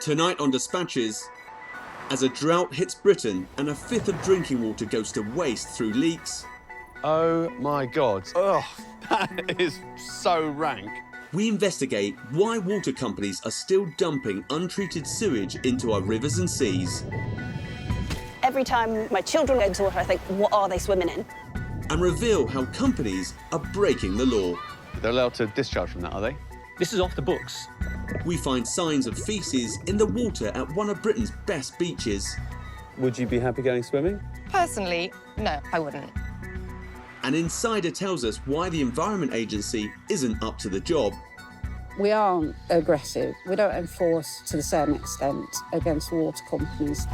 Tonight on Dispatches, as a drought hits Britain and a fifth of drinking water goes to waste through leaks. Oh my God. Oh, that is so rank. We investigate why water companies are still dumping untreated sewage into our rivers and seas. Every time my children go into water, I think, what are they swimming in? And reveal how companies are breaking the law. They're allowed to discharge from that, are they? This is off the books. We find signs of faeces in the water at one of Britain's best beaches. Would you be happy going swimming? Personally, no, I wouldn't. An insider tells us why the Environment Agency isn't up to the job. We aren't aggressive. We don't enforce to the same extent against water companies.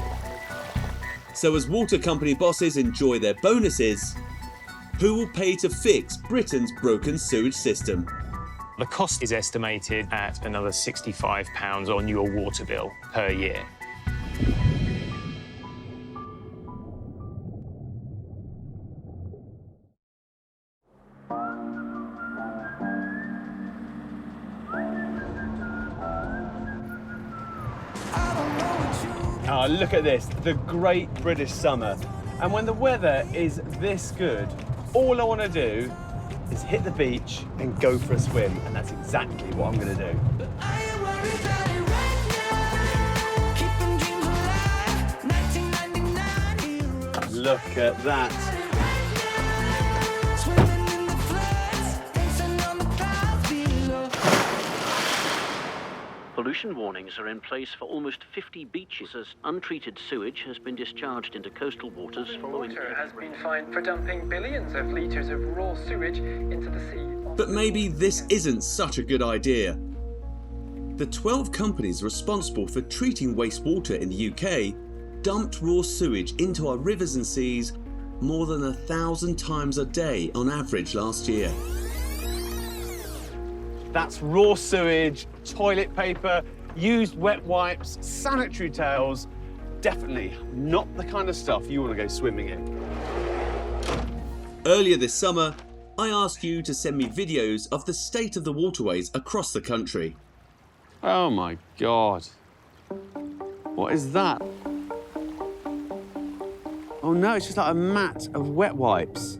So as water company bosses enjoy their bonuses, who will pay to fix Britain's broken sewage system? The cost is estimated at another £65 on your water bill per year. Oh, look at this, the great British summer. And when the weather is this good, all I want to do is hit the beach and go for a swim, and that's exactly what I'm going to do. Look at that. Pollution warnings are in place for almost 50 beaches as untreated sewage has been discharged into coastal waters following... Water has been fined for dumping billions of litres of raw sewage into the sea. But maybe this isn't such a good idea. The 12 companies responsible for treating wastewater in the UK dumped raw sewage into our rivers and seas more than 1,000 times a day on average last year. That's raw sewage, toilet paper, used wet wipes, sanitary towels. Definitely not the kind of stuff you want to go swimming in. Earlier this summer, I asked you to send me videos of the state of the waterways across the country. Oh my God. What is that? Oh no, it's just like a mat of wet wipes.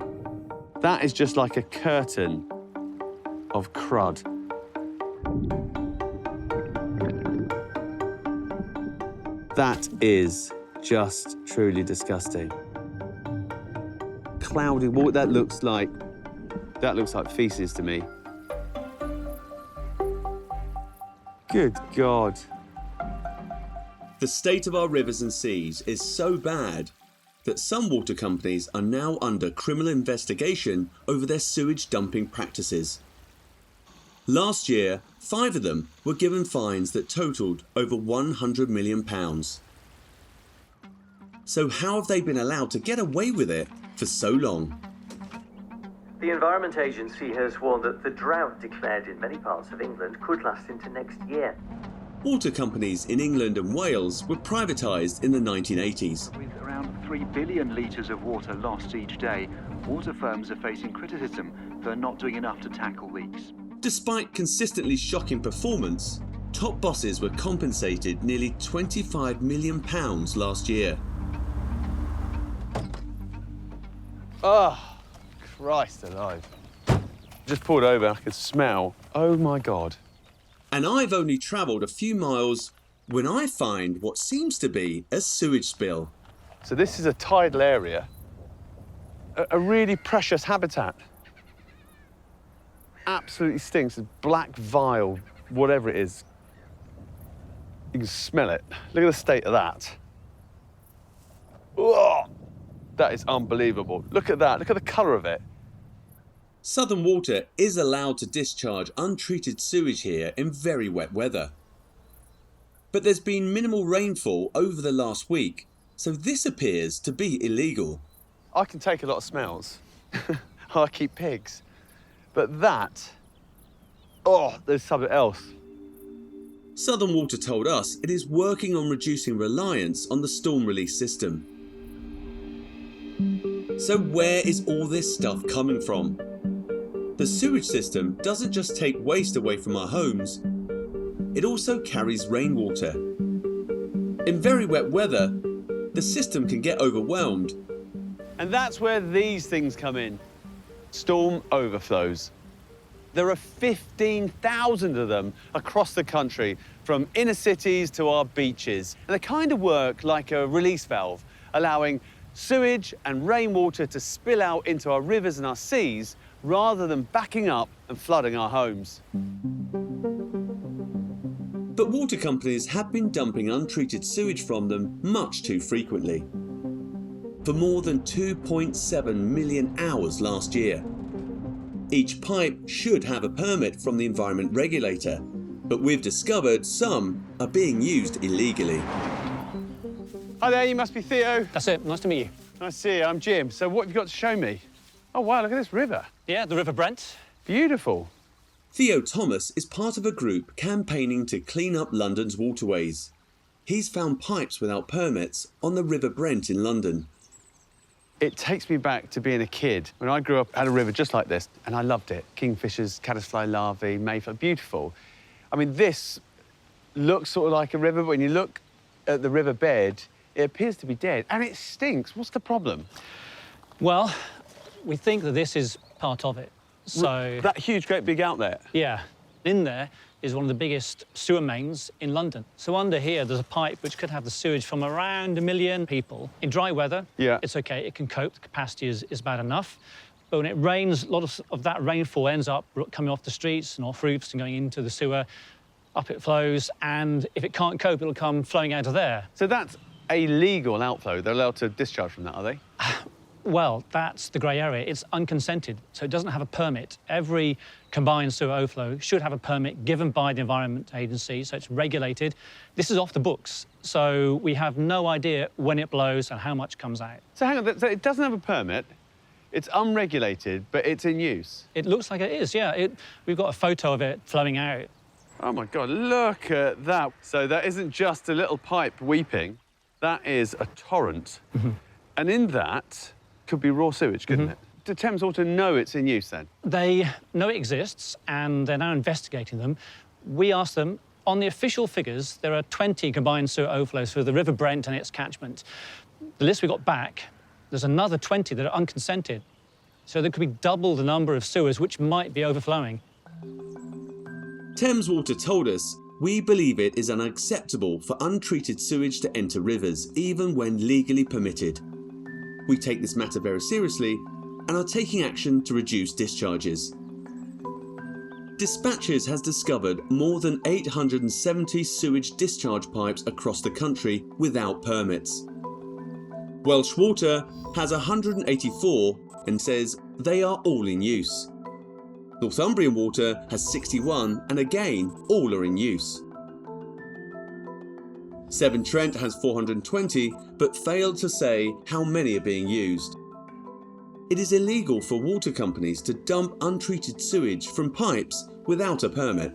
That is just like a curtain of crud. That is just truly disgusting. Cloudy water, that looks like faeces to me. Good God. The state of our rivers and seas is so bad that some water companies are now under criminal investigation over their sewage dumping practices. Last year, 5 of them were given fines that totalled over £100 million. So how have they been allowed to get away with it for so long? The Environment Agency has warned that the drought declared in many parts of England could last into next year. Water companies in England and Wales were privatised in the 1980s. With around 3 billion litres of water lost each day, water firms are facing criticism for not doing enough to tackle leaks. Despite consistently shocking performance, top bosses were compensated nearly £25 million last year. Oh, Christ alive. Just pulled over, I could smell. Oh my God. And I've only travelled a few miles when I find what seems to be a sewage spill. So this is a tidal area, a really precious habitat. Absolutely stinks. It's black, vile, whatever it is. You can smell it. Look at the state of that. Oh, that is unbelievable. Look at that. Look at the colour of it. Southern Water is allowed to discharge untreated sewage here in very wet weather. But there's been minimal rainfall over the last week, so this appears to be illegal. I can take a lot of smells. I keep pigs. But that, oh, there's something else. Southern Water told us it is working on reducing reliance on the storm release system. So where is all this stuff coming from? The sewage system doesn't just take waste away from our homes, it also carries rainwater. In very wet weather, the system can get overwhelmed. And that's where these things come in. Storm overflows. There are 15,000 of them across the country, from inner cities to our beaches. And they kind of work like a release valve, allowing sewage and rainwater to spill out into our rivers and our seas rather than backing up and flooding our homes. But water companies have been dumping untreated sewage from them much too frequently. For more than 2.7 million hours last year. Each pipe should have a permit from the environment regulator, but we've discovered some are being used illegally. Hi there, you must be Theo. That's it, nice to meet you. Nice to see you, I'm Jim. So what have you got to show me? Oh wow, look at this river. Yeah, the River Brent. Beautiful. Theo Thomas is part of a group campaigning to clean up London's waterways. He's found pipes without permits on the River Brent in London. It takes me back to being a kid. When I grew up at a river just like this, and I loved it. Kingfishers, caddisfly larvae, mayflower, beautiful. I mean, this looks sort of like a river, but when you look at the river bed, it appears to be dead, and it stinks. What's the problem? Well, we think that this is part of it. So that huge, great big outlet? Yeah. In there is one of the biggest sewer mains in London. So under here, there's a pipe which could have the sewage from around 1 million people. In dry weather, it's OK, it can cope, the capacity is about enough. But when it rains, a lot of that rainfall ends up coming off the streets and off roofs and going into the sewer. Up it flows, and if it can't cope, it'll come flowing out of there. So that's a legal outflow. They're allowed to discharge from that, are they? Well, that's the grey area. It's unconsented, so it doesn't have a permit. Every combined sewer overflow should have a permit given by the Environment Agency, so it's regulated. This is off the books, so we have no idea when it blows and how much comes out. So hang on, so it doesn't have a permit, it's unregulated, but it's in use? It looks like it is, yeah. We've got a photo of it flowing out. Oh, my God, look at that. So that isn't just a little pipe weeping, that is a torrent. And in that could be raw sewage, couldn't it? Do Thames Water know it's in use, then? They know it exists, and they're now investigating them. We asked them, on the official figures, there are 20 combined sewer overflows for the River Brent and its catchment. The list we got back, there's another 20 that are unconsented. So there could be double the number of sewers which might be overflowing. Thames Water told us, we believe it is unacceptable for untreated sewage to enter rivers, even when legally permitted. We take this matter very seriously and are taking action to reduce discharges. Dispatches has discovered more than 870 sewage discharge pipes across the country without permits. Welsh Water has 184 and says they are all in use. Northumbrian Water has 61 and again all are in use. Severn Trent has 420 but failed to say how many are being used. It is illegal for water companies to dump untreated sewage from pipes without a permit.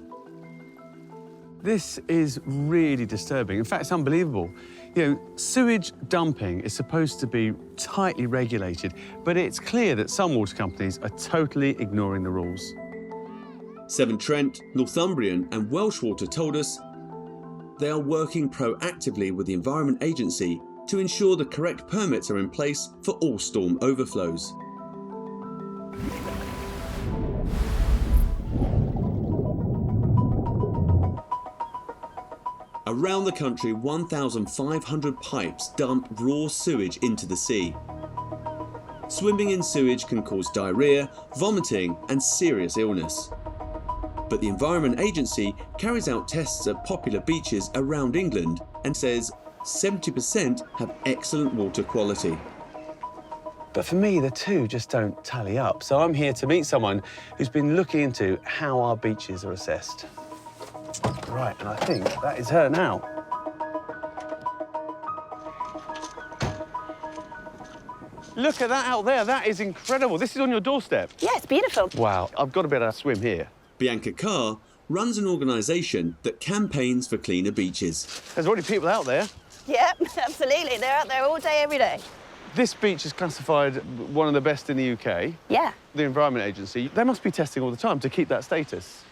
This is really disturbing. In fact, it's unbelievable. You know, sewage dumping is supposed to be tightly regulated, but it's clear that some water companies are totally ignoring the rules. Severn Trent, Northumbrian and Welsh Water told us they are working proactively with the Environment Agency to ensure the correct permits are in place for all storm overflows. Around the country, 1,500 pipes dump raw sewage into the sea. Swimming in sewage can cause diarrhoea, vomiting and serious illness. But the Environment Agency carries out tests at popular beaches around England and says 70% have excellent water quality. But for me, the two just don't tally up. So I'm here to meet someone who's been looking into how our beaches are assessed. Right, and I think that is her now. Look at that out there. That is incredible. This is on your doorstep. Yeah, it's beautiful. Wow, I've got to be able to swim here. Bianca Carr runs an organisation that campaigns for cleaner beaches. There's already people out there. Yep, absolutely. They're out there all day, every day. This beach is classified one of the best in the UK. Yeah. The Environment Agency, they must be testing all the time to keep that status.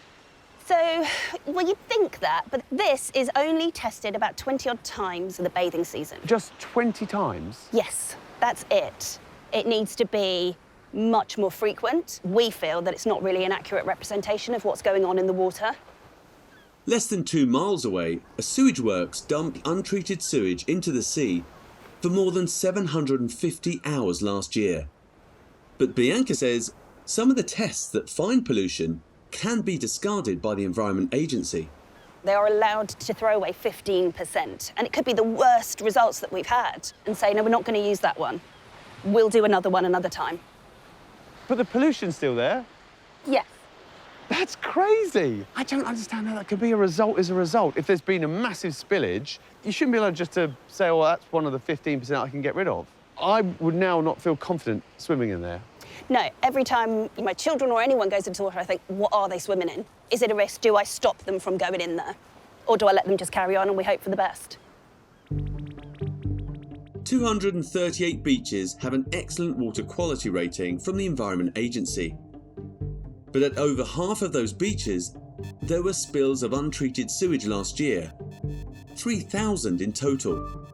So, well, you'd think that, but this is only tested about 20-odd times in the bathing season. Just 20 times? Yes, that's it. It needs to be much more frequent. We feel that it's not really an accurate representation of what's going on in the water. Less than 2 miles away, a sewage works dumped untreated sewage into the sea for more than 750 hours last year. But Bianca says some of the tests that find pollution can be discarded by the Environment Agency. They are allowed to throw away 15%, and it could be the worst results that we've had, and say, no, we're not going to use that one. We'll do another one another time. But the pollution's still there? Yes. That's crazy. I don't understand how that could be a result as a result. If there's been a massive spillage, you shouldn't be allowed just to say, oh, that's one of the 15% I can get rid of. I would now not feel confident swimming in there. No, every time my children or anyone goes into water, I think, what are they swimming in? Is it a risk? Do I stop them from going in there? Or do I let them just carry on and we hope for the best? 238 beaches have an excellent water quality rating from the Environment Agency. But at over half of those beaches, there were spills of untreated sewage last year, 3,000 in total.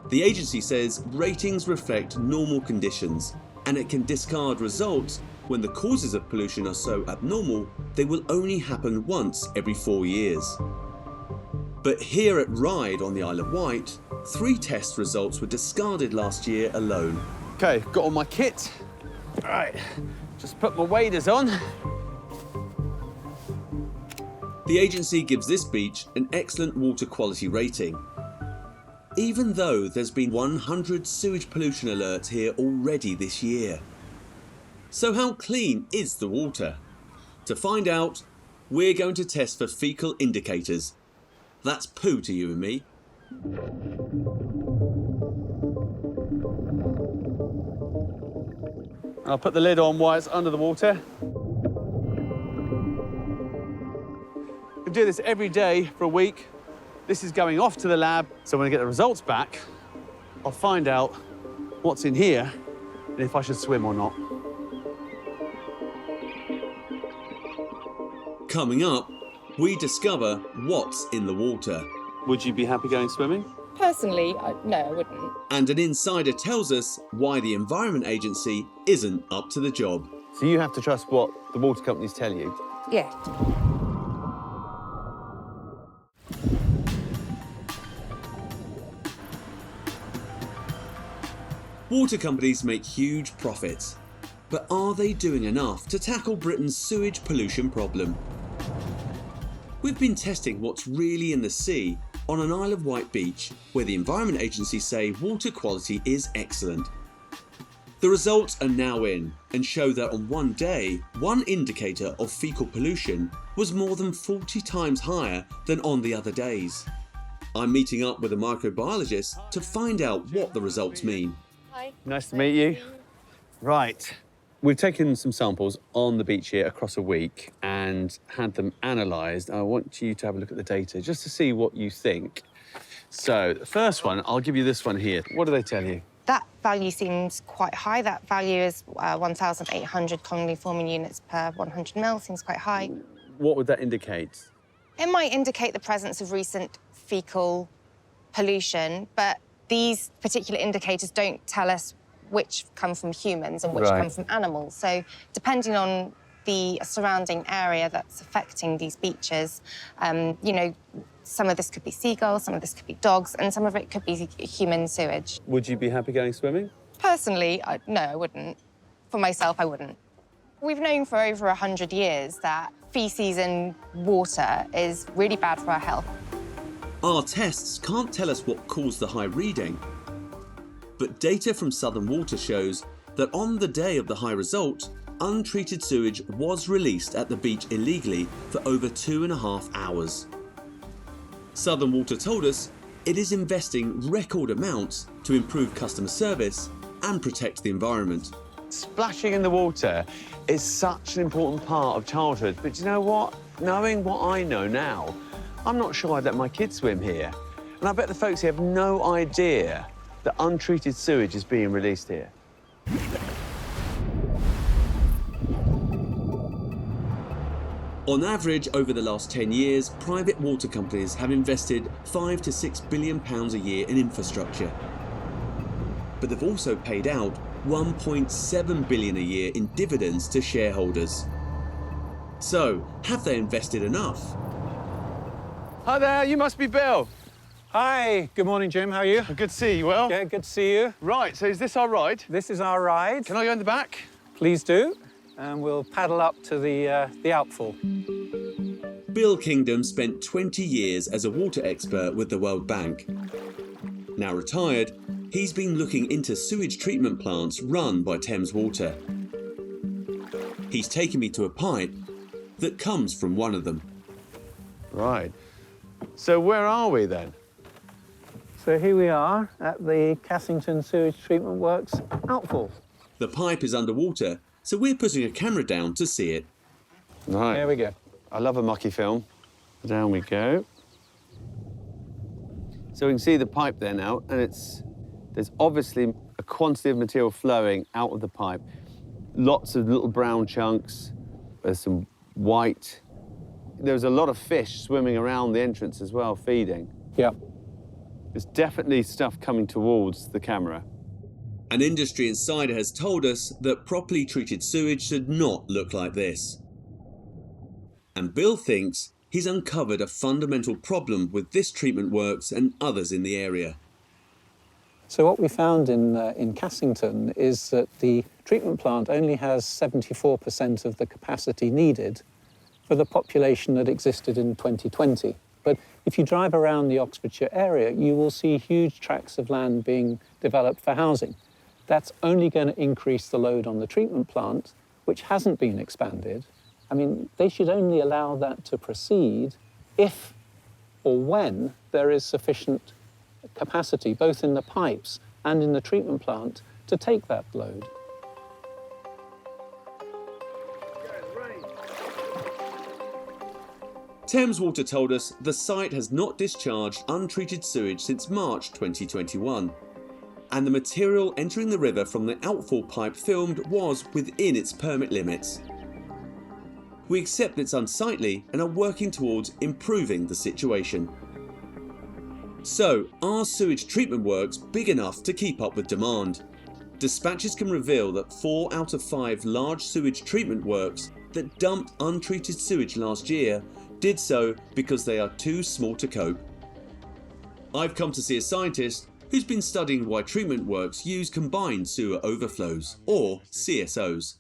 The agency says ratings reflect normal conditions, and it can discard results when the causes of pollution are so abnormal they will only happen once every 4 years. But here at Ryde on the Isle of Wight, 3 test results were discarded last year alone. OK, got all my kit. All right, just put my waders on. The agency gives this beach an excellent water quality rating, even though there's been 100 sewage pollution alerts here already this year. So how clean is the water? To find out, we're going to test for fecal indicators. That's poo to you and me. I'll put the lid on while it's under the water. We do this every day for a week. This is going off to the lab, so when I get the results back, I'll find out what's in here and if I should swim or not. Coming up, we discover what's in the water. Would you be happy going swimming? Personally, no, I wouldn't. And an insider tells us why the Environment Agency isn't up to the job. So you have to trust what the water companies tell you? Yeah. Water companies make huge profits, but are they doing enough to tackle Britain's sewage pollution problem? We've been testing what's really in the sea on an Isle of Wight beach, where the Environment Agency say water quality is excellent. The results are now in and show that on one day, one indicator of fecal pollution was more than 40 times higher than on the other days. I'm meeting up with a microbiologist to find out what the results mean. Hi. Nice to meet you. Right. We've taken some samples on the beach here across a week and had them analysed. I want you to have a look at the data just to see what you think. So, the first one, I'll give you this one here. What do they tell you? That value seems quite high. That value is 1,800 commonly forming units per 100 ml. Seems quite high. What would that indicate? It might indicate the presence of recent fecal pollution, but these particular indicators don't tell us which come from humans and which come from animals. So depending on the surrounding area that's affecting these beaches, you know, some of this could be seagulls, some of this could be dogs, and some of it could be human sewage. Would you be happy going swimming? Personally, no, I wouldn't. For myself, I wouldn't. We've known for over 100 years that feces in water is really bad for our health. Our tests can't tell us what caused the high reading, but data from Southern Water shows that on the day of the high result, untreated sewage was released at the beach illegally for over 2.5 hours. Southern Water told us it is investing record amounts to improve customer service and protect the environment. Splashing in the water is such an important part of childhood, but you know what? Knowing what I know now, I'm not sure I'd let my kids swim here. And I bet the folks here have no idea that untreated sewage is being released here. On average, over the last 10 years, private water companies have invested £5 to £6 billion a year in infrastructure. But they've also paid out £1.7 billion a year in dividends to shareholders. So, have they invested enough? Hi there, you must be Bill. Hi, good morning, Jim. How are you? Good to see you, Well. Yeah, good to see you. Right, so is this our ride? This is our ride. Can I go in the back? Please do. And we'll paddle up to the outfall. Bill Kingdom spent 20 years as a water expert with the World Bank. Now retired, he's been looking into sewage treatment plants run by Thames Water. He's taken me to a pipe that comes from one of them. Right. So where are we then? So here we are at the Cassington Sewage Treatment Works outfall. The pipe is underwater, so we're putting a camera down to see it. Right. There we go. I love a mucky film. Down we go. So we can see the pipe there now, and there's obviously a quantity of material flowing out of the pipe. Lots of little brown chunks. There's some white. There's a lot of fish swimming around the entrance as well, feeding. Yeah. There's definitely stuff coming towards the camera. An industry insider has told us that properly treated sewage should not look like this. And Bill thinks he's uncovered a fundamental problem with this treatment works and others in the area. So what we found in Cassington is that the treatment plant only has 74% of the capacity needed for the population that existed in 2020. But if you drive around the Oxfordshire area, you will see huge tracts of land being developed for housing. That's only going to increase the load on the treatment plant, which hasn't been expanded. I mean, they should only allow that to proceed if or when there is sufficient capacity, both in the pipes and in the treatment plant, to take that load. Thames Water told us the site has not discharged untreated sewage since March 2021. And the material entering the river from the outfall pipe filmed was within its permit limits. We accept it's unsightly and are working towards improving the situation. So, are sewage treatment works big enough to keep up with demand? Dispatches can reveal that 4 out of 5 large sewage treatment works that dumped untreated sewage last year did so because they are too small to cope. I've come to see a scientist who's been studying why treatment works use combined sewer overflows, or CSOs.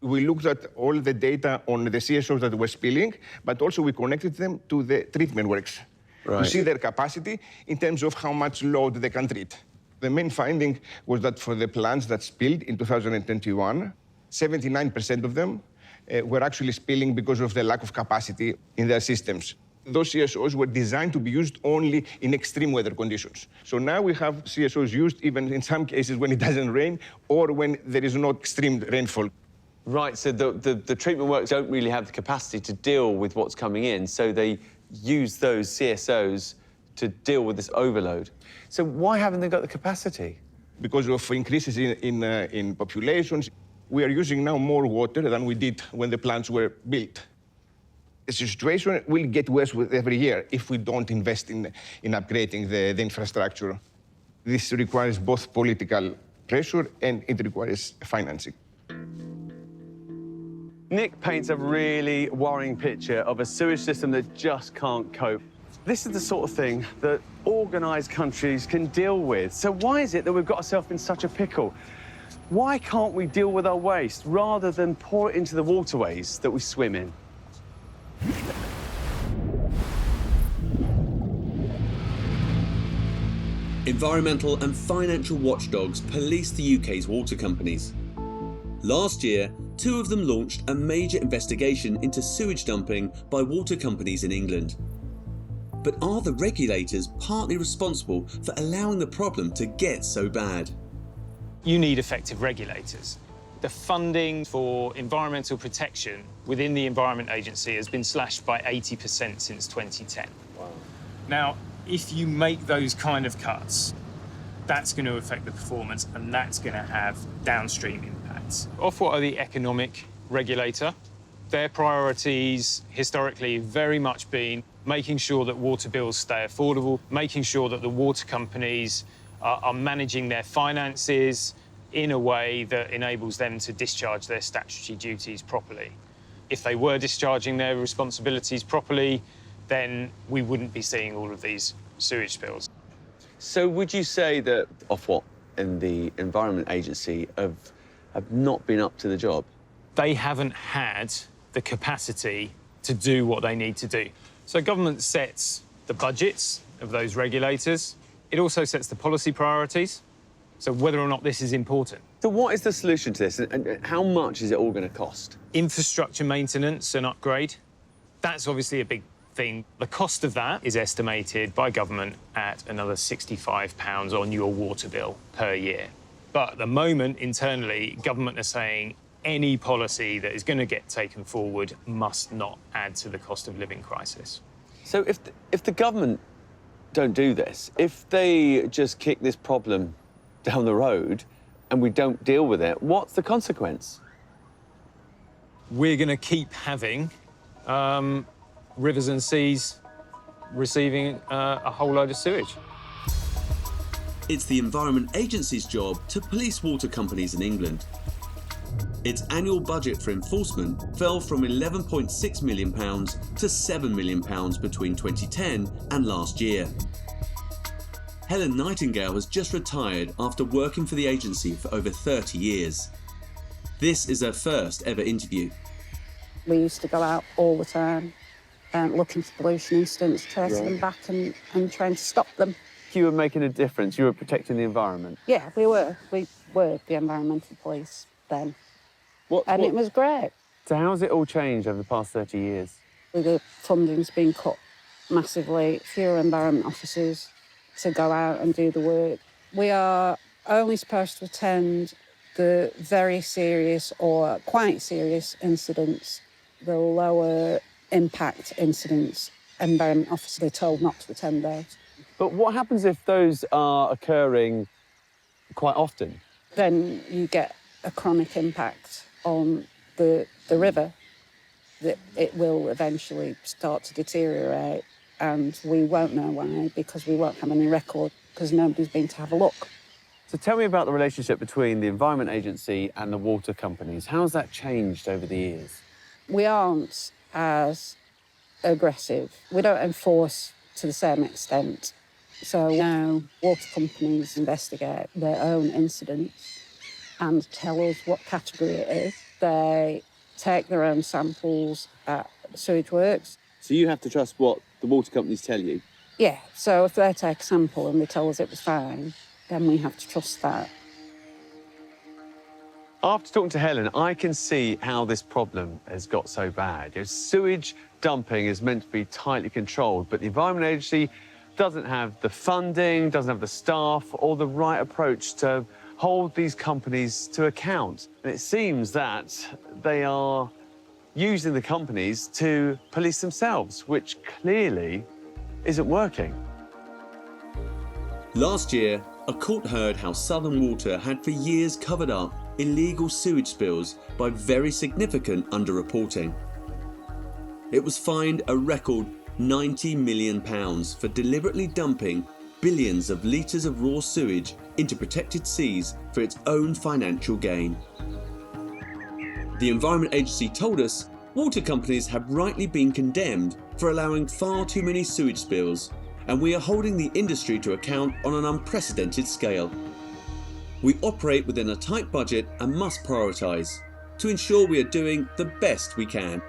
We looked at all the data on the CSOs that were spilling, but also we connected them to the treatment works. Right. To see their capacity in terms of how much load they can treat. The main finding was that for the plants that spilled in 2021, 79% of them were actually spilling because of the lack of capacity in their systems. Those CSOs were designed to be used only in extreme weather conditions. So now we have CSOs used even in some cases when it doesn't rain or when there is no extreme rainfall. Right, so the treatment works don't really have the capacity to deal with what's coming in, so they use those CSOs to deal with this overload. So why haven't they got the capacity? Because of increases in populations, we are using now more water than we did when the plants were built. The situation will get worse with every year if we don't invest in upgrading the infrastructure. This requires both political pressure and it requires financing. Nick paints a really worrying picture of a sewage system that just can't cope. This is the sort of thing that organised countries can deal with. So why is it that we've got ourselves in such a pickle? Why can't we deal with our waste rather than pour it into the waterways that we swim in? Environmental and financial watchdogs police the UK's water companies. Last year, 2 of them launched a major investigation into sewage dumping by water companies in England. But are the regulators partly responsible for allowing the problem to get so bad? You need effective regulators. The funding for environmental protection within the Environment Agency has been slashed by 80% since 2010. Wow. Now, if you make those kind of cuts, that's going to affect the performance and that's going to have downstream impacts. Ofwat are the economic regulator. Their priorities historically very much been making sure that water bills stay affordable, making sure that the water companies are managing their finances in a way that enables them to discharge their statutory duties properly. If they were discharging their responsibilities properly, then we wouldn't be seeing all of these sewage spills. So would you say that Ofwat and the Environment Agency have not been up to the job? They haven't had the capacity to do what they need to do. So government sets the budgets of those regulators. It also sets the policy priorities, so whether or not this is important. So what is the solution to this, and how much is it all going to cost? Infrastructure maintenance and upgrade, that's obviously a big thing. The cost of that is estimated by government at another £65 on your water bill per year. But at the moment, internally, government are saying any policy that is going to get taken forward must not add to the cost of living crisis. So if the government don't do this, if they just kick this problem down the road and we don't deal with it, what's the consequence? We're going to keep having rivers and seas receiving a whole load of sewage. It's the Environment Agency's job to police water companies in England. Its annual budget for enforcement fell from £11.6 million to £7 million between 2010 and last year. Helen Nightingale has just retired after working for the agency for over 30 years. This is her first ever interview. We used to go out all the time, looking for pollution incidents, tracing them back and trying to stop them. You were making a difference, you were protecting the environment. Yeah, we were. We were the environmental police then. It was great. So how's it all changed over the past 30 years? The funding's been cut massively, fewer environment officers to go out and do the work. We are only supposed to attend the very serious or quite serious incidents, the lower impact incidents. Environment officers are told not to attend those. But what happens if those are occurring quite often? Then you get a chronic impact on the river, that it will eventually start to deteriorate, and we won't know why because we won't have any record because nobody's been to have a look. So tell me about the relationship between the Environment Agency and the water companies. How's that changed over the years? We aren't as aggressive. We don't enforce to the same extent. So now water companies investigate their own incidents and tell us what category it is. They take their own samples at sewage works. So you have to trust what the water companies tell you? Yeah, so if they take a sample and they tell us it was fine, then we have to trust that. After talking to Helen, I can see how this problem has got so bad. Sewage dumping is meant to be tightly controlled, but the Environment Agency doesn't have the funding, doesn't have the staff or the right approach to hold these companies to account. And it seems that they are using the companies to police themselves, which clearly isn't working. Last year, a court heard how Southern Water had for years covered up illegal sewage spills by very significant underreporting. It was fined a record £90 million for deliberately dumping billions of litres of raw sewage into protected seas for its own financial gain. The Environment Agency told us water companies have rightly been condemned for allowing far too many sewage spills, and we are holding the industry to account on an unprecedented scale. We operate within a tight budget and must prioritise to ensure we are doing the best we can.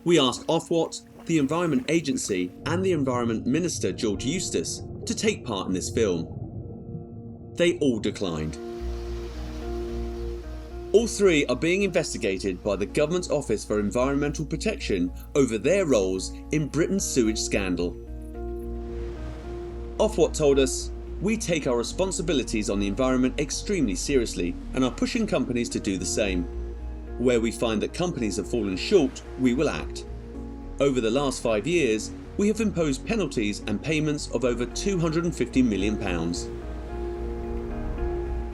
We asked Ofwat, the Environment Agency and the Environment Minister George Eustace to take part in this film. They all declined. All three are being investigated by the Government's Office for Environmental Protection over their roles in Britain's sewage scandal. Ofwat told us, "We take our responsibilities on the environment extremely seriously and are pushing companies to do the same. Where we find that companies have fallen short, we will act. Over the last 5 years, we have imposed penalties and payments of over £250 million.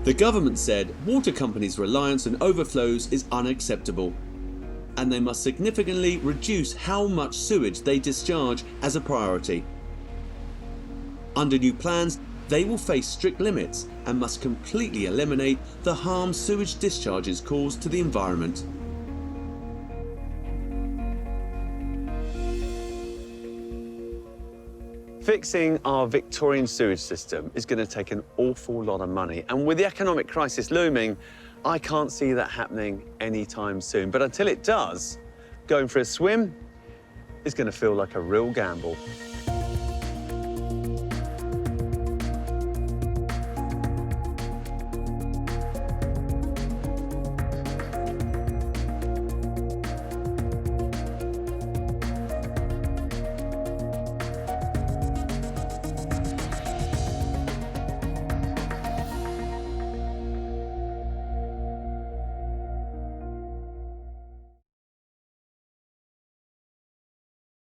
The government said water companies' reliance on overflows is unacceptable, and they must significantly reduce how much sewage they discharge as a priority. Under new plans, they will face strict limits and must completely eliminate the harm sewage discharges cause to the environment. Fixing our Victorian sewage system is going to take an awful lot of money, and with the economic crisis looming, I can't see that happening anytime soon. But until it does, going for a swim is going to feel like a real gamble.